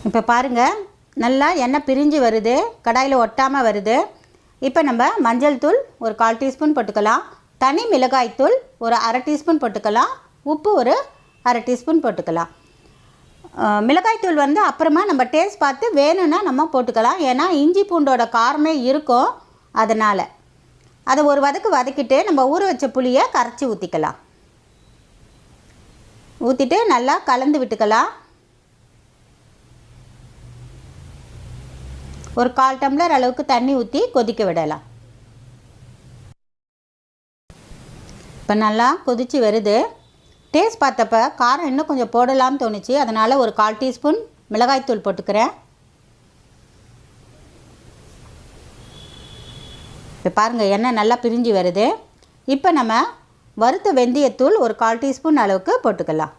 இப்போ பாருங்கள், நல்லா எண்ணெய் பிரிஞ்சு வருது, கடாயில் ஒட்டாமல் வருது. இப்போ நம்ம மஞ்சள் தூள் ஒரு 1/4 டீஸ்பூன் போட்டுக்கலாம். தனி மிளகாய்த்தூள் ஒரு 1/2 டீஸ்பூன் போட்டுக்கலாம். உப்பு ஒரு 1/2 டீஸ்பூன் போட்டுக்கலாம். மிளகாய்த்தூள் வந்து அப்புறமா நம்ம டேஸ்ட் பார்த்து வேணும்னா நம்ம போட்டுக்கலாம். ஏன்னா இஞ்சி பூண்டோட காரமே இருக்கும். அதனால் அதை ஒரு வதக்கிட்டு நம்ம ஊற வச்ச புளியை கரைச்சி ஊற்றிக்கலாம். ஊற்றிட்டு நல்லா கலந்து விட்டுக்கலாம். ஒரு 1/4 டம்ளர் அளவுக்கு தண்ணி ஊற்றி கொதிக்க விடலாம். இப்போ நல்லா கொதித்து வருது. டேஸ்ட் பார்த்தப்ப காரம் இன்னும் கொஞ்சம் போடலாம்னு தோணுச்சு. அதனால் ஒரு 1/4 டீஸ்பூன் மிளகாய்த்தூள் போட்டுக்கிறேன். இப்போ பாருங்கள், எண்ணெய் நல்லா பிரிஞ்சு வருது. இப்போ நம்ம வறுத்த வெந்தயத்தூள் ஒரு 1/4 டீஸ்பூன் அளவுக்கு போட்டுக்கலாம்.